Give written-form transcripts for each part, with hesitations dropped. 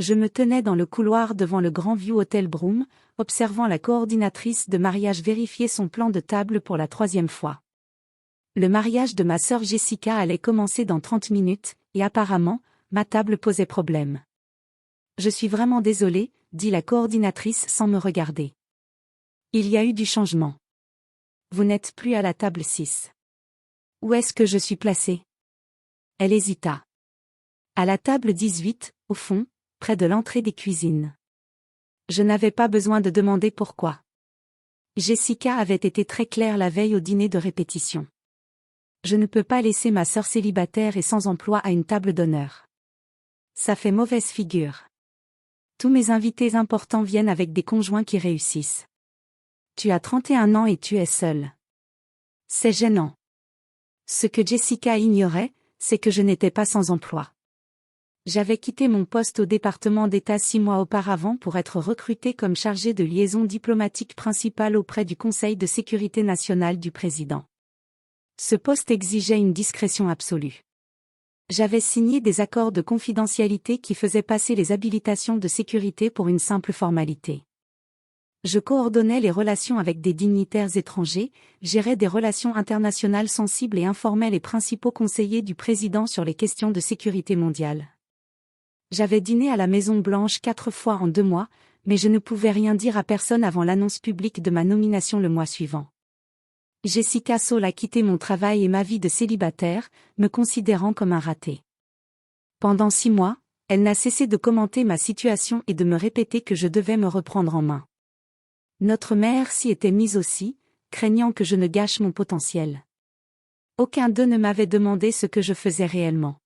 Je me tenais dans le couloir devant le Grand View Hotel Broome, observant la coordinatrice de mariage vérifier son plan de table pour la 3e fois. Le mariage de ma sœur Jessica allait commencer dans 30 minutes, et apparemment, ma table posait problème. Je suis vraiment désolée, dit la coordinatrice sans me regarder. Il y a eu du changement. Vous n'êtes plus à la table 6. Où est-ce que je suis placée? Elle hésita. À la table 18, au fond, près de l'entrée des cuisines. Je n'avais pas besoin de demander pourquoi. Jessica avait été très claire la veille au dîner de répétition. Je ne peux pas laisser ma sœur célibataire et sans emploi à une table d'honneur. Ça fait mauvaise figure. Tous mes invités importants viennent avec des conjoints qui réussissent. Tu as 31 ans et tu es seule. C'est gênant. Ce que Jessica ignorait, c'est que je n'étais pas sans emploi. J'avais quitté mon poste au département d'État 6 mois auparavant pour être recrutée comme chargée de liaison diplomatique principale auprès du Conseil de sécurité nationale du président. Ce poste exigeait une discrétion absolue. J'avais signé des accords de confidentialité qui faisaient passer les habilitations de sécurité pour une simple formalité. Je coordonnais les relations avec des dignitaires étrangers, gérais des relations internationales sensibles et informais les principaux conseillers du président sur les questions de sécurité mondiale. J'avais dîné à la Maison-Blanche 4 fois en 2 mois, mais je ne pouvais rien dire à personne avant l'annonce publique de ma nomination le mois suivant. Jessica Saul a quitté mon travail et ma vie de célibataire, me considérant comme un raté. Pendant 6 mois, elle n'a cessé de commenter ma situation et de me répéter que je devais me reprendre en main. Notre mère s'y était mise aussi, craignant que je ne gâche mon potentiel. Aucun d'eux ne m'avait demandé ce que je faisais réellement.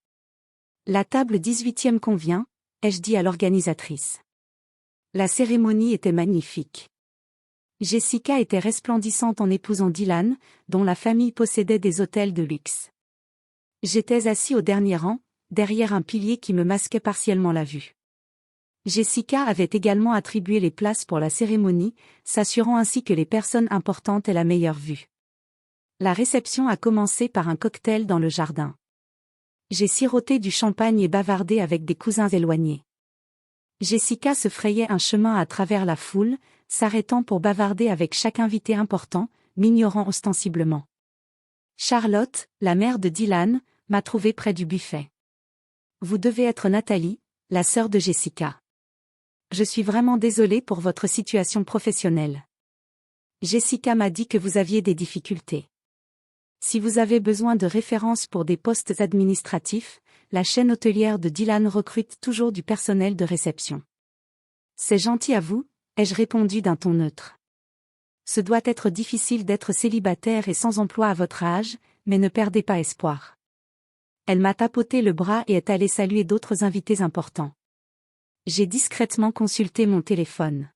La table 18e convient, ai-je dit à l'organisatrice. La cérémonie était magnifique. Jessica était resplendissante en épousant Dylan, dont la famille possédait des hôtels de luxe. J'étais assis au dernier rang, derrière un pilier qui me masquait partiellement la vue. Jessica avait également attribué les places pour la cérémonie, s'assurant ainsi que les personnes importantes aient la meilleure vue. La réception a commencé par un cocktail dans le jardin. J'ai siroté du champagne et bavardé avec des cousins éloignés. Jessica se frayait un chemin à travers la foule, s'arrêtant pour bavarder avec chaque invité important, m'ignorant ostensiblement. Charlotte, la mère de Dylan, m'a trouvée près du buffet. Vous devez être Nathalie, la sœur de Jessica. Je suis vraiment désolée pour votre situation professionnelle. Jessica m'a dit que vous aviez des difficultés. Si vous avez besoin de références pour des postes administratifs, la chaîne hôtelière de Dylan recrute toujours du personnel de réception. C'est gentil à vous, ai-je répondu d'un ton neutre. Ce doit être difficile d'être célibataire et sans emploi à votre âge, mais ne perdez pas espoir. Elle m'a tapoté le bras et est allée saluer d'autres invités importants. J'ai discrètement consulté mon téléphone.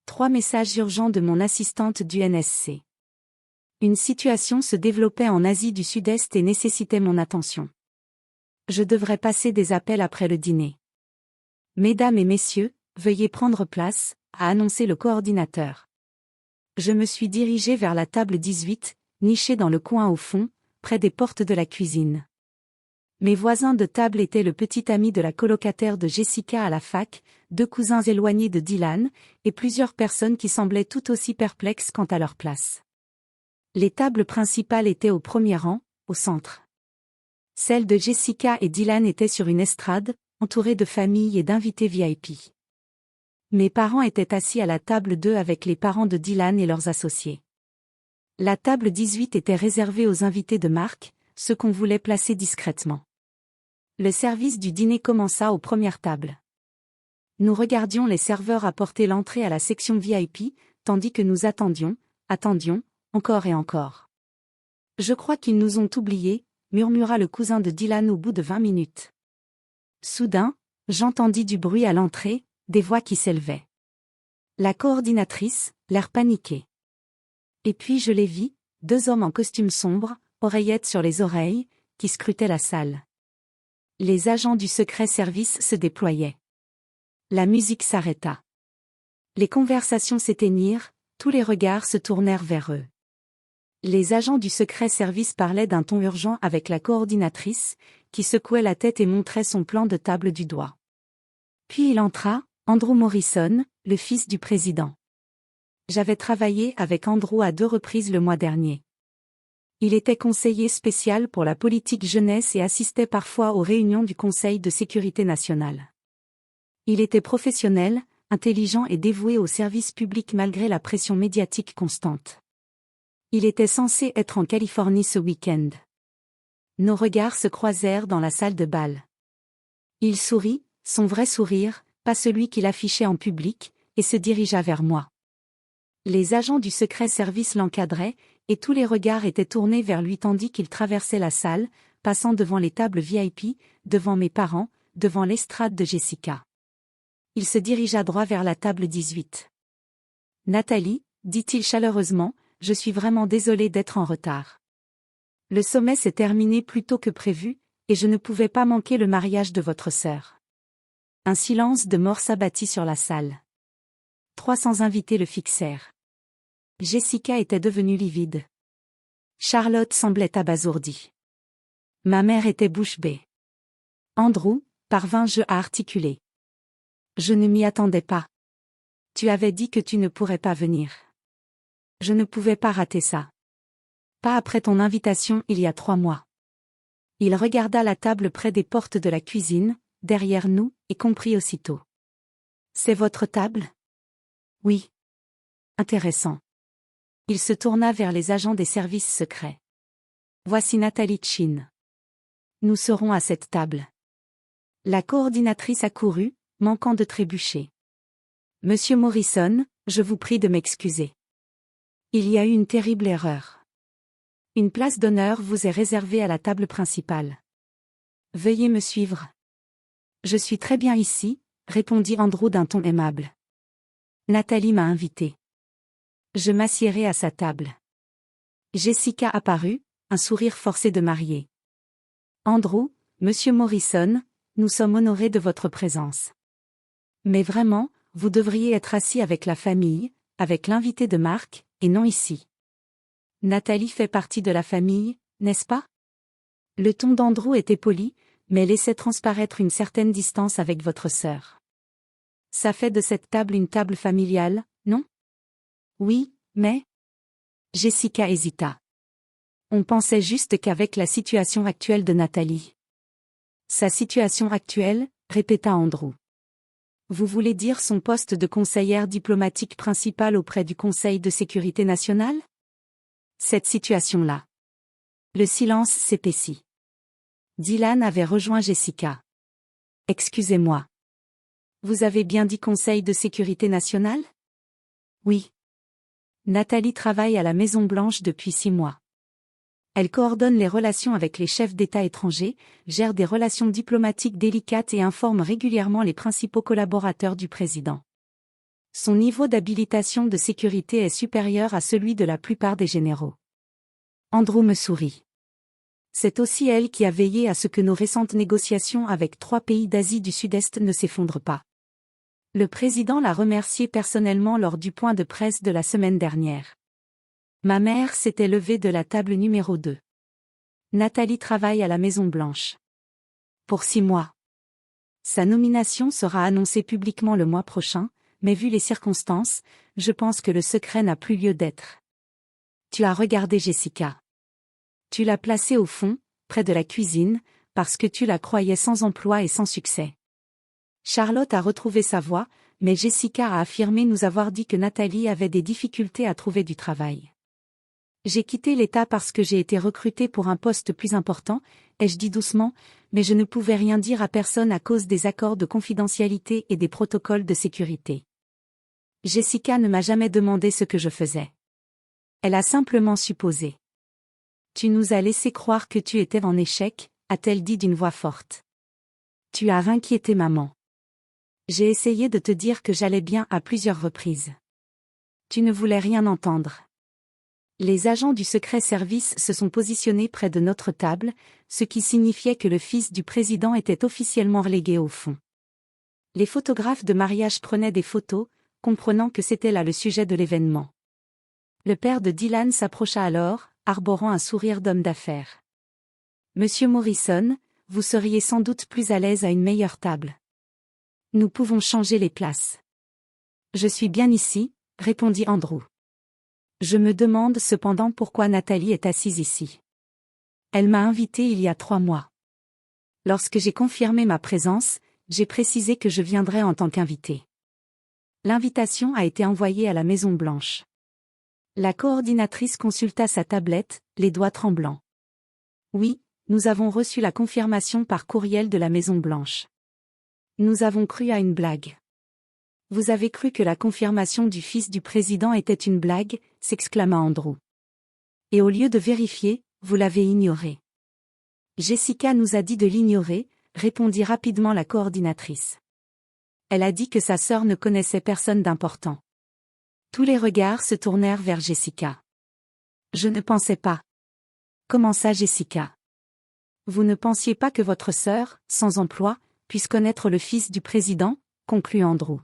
3 messages urgents de mon assistante du NSC. Une situation se développait en Asie du Sud-Est et nécessitait mon attention. Je devrais passer des appels après le dîner. Mesdames et messieurs, veuillez prendre place, a annoncé le coordinateur. Je me suis dirigée vers la table 18, nichée dans le coin au fond, près des portes de la cuisine. Mes voisins de table étaient le petit ami de la colocataire de Jessica à la fac, 2 cousins éloignés de Dylan, et plusieurs personnes qui semblaient tout aussi perplexes quant à leur place. Les tables principales étaient au premier rang, au centre. Celle de Jessica et Dylan était sur une estrade, entourée de familles et d'invités VIP. Mes parents étaient assis à la table 2 avec les parents de Dylan et leurs associés. La table 18 était réservée aux invités de marque, ceux qu'on voulait placer discrètement. Le service du dîner commença aux premières tables. Nous regardions les serveurs apporter l'entrée à la section VIP, tandis que nous attendions, encore et encore. Je crois qu'ils nous ont oubliés, murmura le cousin de Dylan au bout de 20 minutes. Soudain, j'entendis du bruit à l'entrée, des voix qui s'élevaient. La coordinatrice, l'air paniqué. Et puis je les vis, 2 hommes en costume sombre, oreillettes sur les oreilles, qui scrutaient la salle. Les agents du secret service se déployaient. La musique s'arrêta. Les conversations s'éteignirent, tous les regards se tournèrent vers eux. Les agents du secret service parlaient d'un ton urgent avec la coordinatrice, qui secouait la tête et montrait son plan de table du doigt. Puis il entra, Andrew Morrison, le fils du président. J'avais travaillé avec Andrew à 2 reprises le mois dernier. Il était conseiller spécial pour la politique jeunesse et assistait parfois aux réunions du Conseil de sécurité nationale. Il était professionnel, intelligent et dévoué au service public malgré la pression médiatique constante. Il était censé être en Californie ce week-end. Nos regards se croisèrent dans la salle de bal. Il sourit, son vrai sourire, pas celui qu'il affichait en public, et se dirigea vers moi. Les agents du secret service l'encadraient, et tous les regards étaient tournés vers lui tandis qu'il traversait la salle, passant devant les tables VIP, devant mes parents, devant l'estrade de Jessica. Il se dirigea droit vers la table 18. « Nathalie, dit-il chaleureusement, je suis vraiment désolé d'être en retard. Le sommet s'est terminé plus tôt que prévu, et je ne pouvais pas manquer le mariage de votre sœur. » Un silence de mort s'abattit sur la salle. 300 invités le fixèrent. Jessica était devenue livide. Charlotte semblait abasourdie. Ma mère était bouche bée. Andrew, parvins-je à articuler. Je ne m'y attendais pas. Tu avais dit que tu ne pourrais pas venir. Je ne pouvais pas rater ça. Pas après ton invitation il y a 3 mois. Il regarda la table près des portes de la cuisine, derrière nous, et comprit aussitôt. C'est votre table ? Oui. Intéressant. Il se tourna vers les agents des services secrets. Voici Nathalie Chin. Nous serons à cette table. La coordinatrice accourut, manquant de trébucher. Monsieur Morrison, je vous prie de m'excuser. Il y a eu une terrible erreur. Une place d'honneur vous est réservée à la table principale. Veuillez me suivre. Je suis très bien ici, répondit Andrew d'un ton aimable. Nathalie m'a invité. Je m'assiérai à sa table. Jessica apparut, un sourire forcé de mariée. Andrew, Monsieur Morrison, nous sommes honorés de votre présence. Mais vraiment, vous devriez être assis avec la famille, avec l'invité de marque, et non ici. Nathalie fait partie de la famille, n'est-ce pas? Le ton d'Andrew était poli, mais laissait transparaître une certaine distance avec votre sœur. Ça fait de cette table une table familiale, non? Oui, mais... Jessica hésita. On pensait juste qu'avec la situation actuelle de Nathalie. Sa situation actuelle, répéta Andrew. Vous voulez dire son poste de conseillère diplomatique principale auprès du Conseil de sécurité nationale? Cette situation-là. Le silence s'épaissit. Dylan avait rejoint Jessica. Excusez-moi. Vous avez bien dit Conseil de sécurité nationale? Oui. Nathalie travaille à la Maison-Blanche depuis 6 mois. Elle coordonne les relations avec les chefs d'État étrangers, gère des relations diplomatiques délicates et informe régulièrement les principaux collaborateurs du président. Son niveau d'habilitation de sécurité est supérieur à celui de la plupart des généraux. Andrew me sourit. C'est aussi elle qui a veillé à ce que nos récentes négociations avec 3 pays d'Asie du Sud-Est ne s'effondrent pas. Le président l'a remerciée personnellement lors du point de presse de la semaine dernière. Ma mère s'était levée de la table numéro 2. Nathalie travaille à la Maison-Blanche. Pour 6 mois. Sa nomination sera annoncée publiquement le mois prochain, mais vu les circonstances, je pense que le secret n'a plus lieu d'être. Tu as regardé Jessica. Tu l'as placée au fond, près de la cuisine, parce que tu la croyais sans emploi et sans succès. Charlotte a retrouvé sa voix, mais Jessica a affirmé nous avoir dit que Nathalie avait des difficultés à trouver du travail. J'ai quitté l'État parce que j'ai été recrutée pour un poste plus important, ai-je dit doucement, mais je ne pouvais rien dire à personne à cause des accords de confidentialité et des protocoles de sécurité. Jessica ne m'a jamais demandé ce que je faisais. Elle a simplement supposé. Tu nous as laissé croire que tu étais en échec, a-t-elle dit d'une voix forte. Tu as inquiété maman. J'ai essayé de te dire que j'allais bien à plusieurs reprises. Tu ne voulais rien entendre. Les agents du secret service se sont positionnés près de notre table, ce qui signifiait que le fils du président était officiellement relégué au fond. Les photographes de mariage prenaient des photos, comprenant que c'était là le sujet de l'événement. Le père de Dylan s'approcha alors, arborant un sourire d'homme d'affaires. Monsieur Morrison, vous seriez sans doute plus à l'aise à une meilleure table. Nous pouvons changer les places. Je suis bien ici, répondit Andrew. Je me demande cependant pourquoi Nathalie est assise ici. Elle m'a invité il y a 3 mois. Lorsque j'ai confirmé ma présence, j'ai précisé que je viendrais en tant qu'invité. L'invitation a été envoyée à la Maison-Blanche. La coordinatrice consulta sa tablette, les doigts tremblants. Oui, nous avons reçu la confirmation par courriel de la Maison-Blanche. Nous avons cru à une blague. Vous avez cru que la confirmation du fils du président était une blague, s'exclama Andrew. Et au lieu de vérifier, vous l'avez ignoré. Jessica nous a dit de l'ignorer, répondit rapidement la coordinatrice. Elle a dit que sa sœur ne connaissait personne d'important. Tous les regards se tournèrent vers Jessica. Je ne pensais pas. Comment ça, Jessica? Vous ne pensiez pas que votre sœur, sans emploi, puisse connaître le fils du président, conclut Andrew.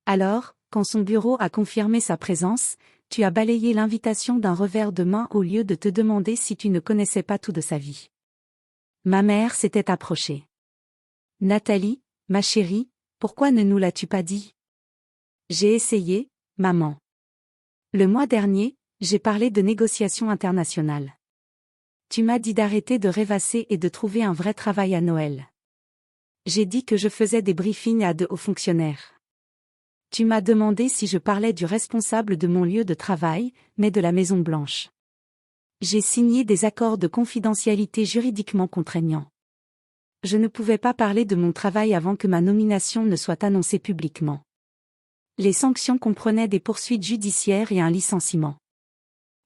Alors, quand son bureau a confirmé sa présence, tu as balayé l'invitation d'un revers de main au lieu de te demander si tu ne connaissais pas tout de sa vie. Ma mère s'était approchée. Nathalie, ma chérie, pourquoi ne nous l'as-tu pas dit? J'ai essayé, maman. Le mois dernier, j'ai parlé de négociations internationales. Tu m'as dit d'arrêter de rêvasser et de trouver un vrai travail à Noël. J'ai dit que je faisais des briefings à de hauts fonctionnaires. Tu m'as demandé si je parlais du responsable de mon lieu de travail, mais de la Maison-Blanche. J'ai signé des accords de confidentialité juridiquement contraignants. Je ne pouvais pas parler de mon travail avant que ma nomination ne soit annoncée publiquement. Les sanctions comprenaient des poursuites judiciaires et un licenciement.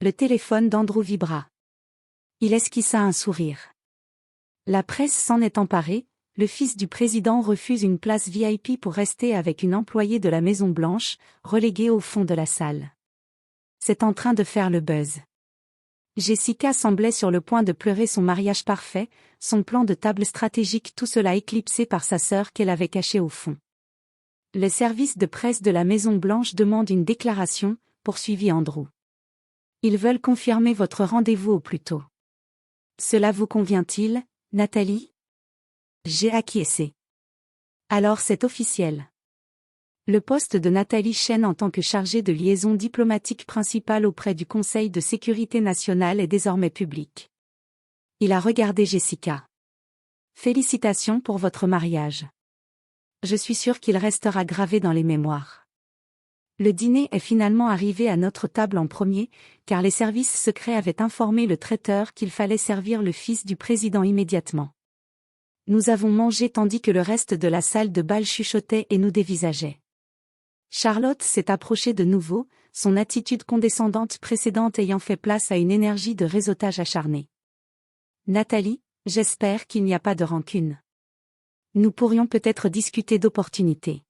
Le téléphone d'Andrew vibra. Il esquissa un sourire. La presse s'en est emparée, le fils du président refuse une place VIP pour rester avec une employée de la Maison-Blanche, reléguée au fond de la salle. C'est en train de faire le buzz. Jessica semblait sur le point de pleurer son mariage parfait, son plan de table stratégique, tout cela éclipsé par sa sœur qu'elle avait cachée au fond. Le service de presse de la Maison-Blanche demande une déclaration, poursuivit Andrew. Ils veulent confirmer votre rendez-vous au plus tôt. Cela vous convient-il, Nathalie? J'ai acquiescé. Alors c'est officiel. Le poste de Nathalie Chen en tant que chargée de liaison diplomatique principale auprès du Conseil de sécurité nationale est désormais public. Il a regardé Jessica. Félicitations pour votre mariage. Je suis sûre qu'il restera gravé dans les mémoires. Le dîner est finalement arrivé à notre table en premier, car les services secrets avaient informé le traiteur qu'il fallait servir le fils du président immédiatement. Nous avons mangé tandis que le reste de la salle de bal chuchotait et nous dévisageait. Charlotte s'est approchée de nouveau, son attitude condescendante précédente ayant fait place à une énergie de réseautage acharné. Nathalie, j'espère qu'il n'y a pas de rancune. Nous pourrions peut-être discuter d'opportunités.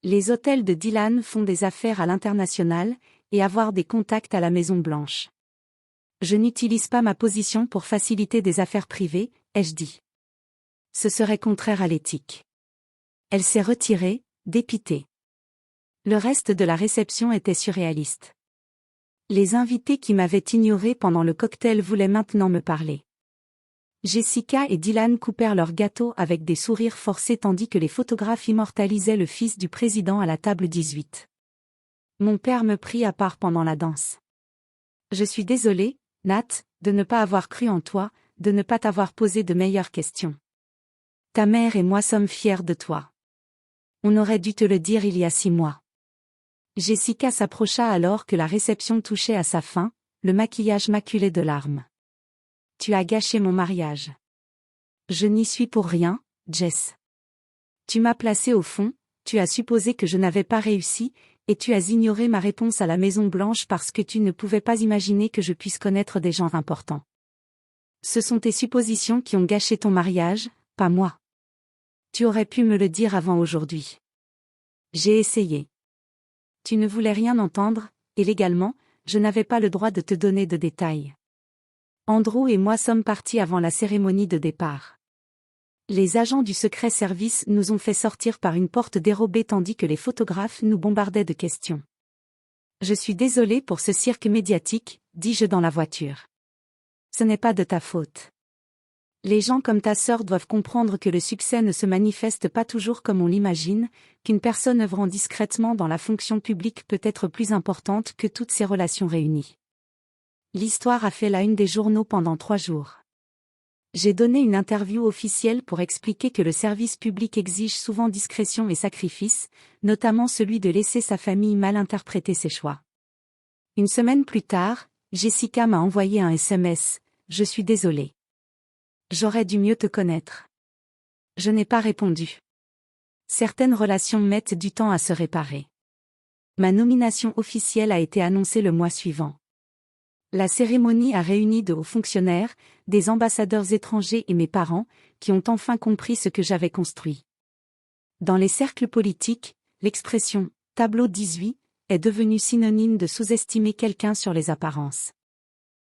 Les hôtels de Dylan font des affaires à l'international, et avoir des contacts à la Maison-Blanche. Je n'utilise pas ma position pour faciliter des affaires privées, ai-je dit. Ce serait contraire à l'éthique. Elle s'est retirée, dépitée. Le reste de la réception était surréaliste. Les invités qui m'avaient ignoré pendant le cocktail voulaient maintenant me parler. Jessica et Dylan coupèrent leur gâteau avec des sourires forcés tandis que les photographes immortalisaient le fils du président à la table 18. Mon père me prit à part pendant la danse. Je suis désolée, Nat, de ne pas avoir cru en toi, de ne pas t'avoir posé de meilleures questions. Ta mère et moi sommes fiers de toi. On aurait dû te le dire il y a 6 mois. Jessica s'approcha alors que la réception touchait à sa fin, le maquillage maculé de larmes. Tu as gâché mon mariage. Je n'y suis pour rien, Jess. Tu m'as placé au fond, tu as supposé que je n'avais pas réussi, et tu as ignoré ma réponse à la Maison-Blanche parce que tu ne pouvais pas imaginer que je puisse connaître des gens importants. Ce sont tes suppositions qui ont gâché ton mariage, pas moi. Tu aurais pu me le dire avant aujourd'hui. J'ai essayé. Tu ne voulais rien entendre, et légalement, je n'avais pas le droit de te donner de détails. Andrew et moi sommes partis avant la cérémonie de départ. Les agents du secret service nous ont fait sortir par une porte dérobée tandis que les photographes nous bombardaient de questions. Je suis désolée pour ce cirque médiatique, dis-je dans la voiture. Ce n'est pas de ta faute. Les gens comme ta sœur doivent comprendre que le succès ne se manifeste pas toujours comme on l'imagine, qu'une personne œuvrant discrètement dans la fonction publique peut être plus importante que toutes ses relations réunies. L'histoire a fait la une des journaux pendant 3 jours. J'ai donné une interview officielle pour expliquer que le service public exige souvent discrétion et sacrifice, notamment celui de laisser sa famille mal interpréter ses choix. Une semaine plus tard, Jessica m'a envoyé un SMS, « Je suis désolée. J'aurais dû mieux te connaître. » Je n'ai pas répondu. Certaines relations mettent du temps à se réparer. Ma nomination officielle a été annoncée le mois suivant. La cérémonie a réuni de hauts fonctionnaires, des ambassadeurs étrangers et mes parents, qui ont enfin compris ce que j'avais construit. Dans les cercles politiques, l'expression « tableau 18 » est devenue synonyme de sous-estimer quelqu'un sur les apparences.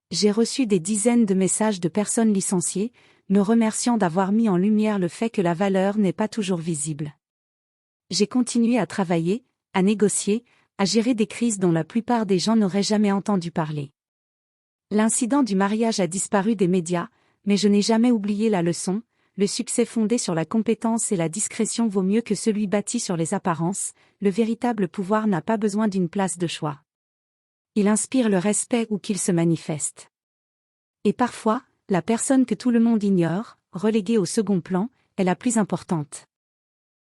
J'ai reçu des dizaines de messages de personnes licenciées, me remerciant d'avoir mis en lumière le fait que la valeur n'est pas toujours visible. J'ai continué à travailler, à négocier, à gérer des crises dont la plupart des gens n'auraient jamais entendu parler. L'incident du mariage a disparu des médias, mais je n'ai jamais oublié la leçon, le succès fondé sur la compétence et la discrétion vaut mieux que celui bâti sur les apparences, le véritable pouvoir n'a pas besoin d'une place de choix. Il inspire le respect où qu'il se manifeste. Et parfois, la personne que tout le monde ignore, reléguée au second plan, est la plus importante.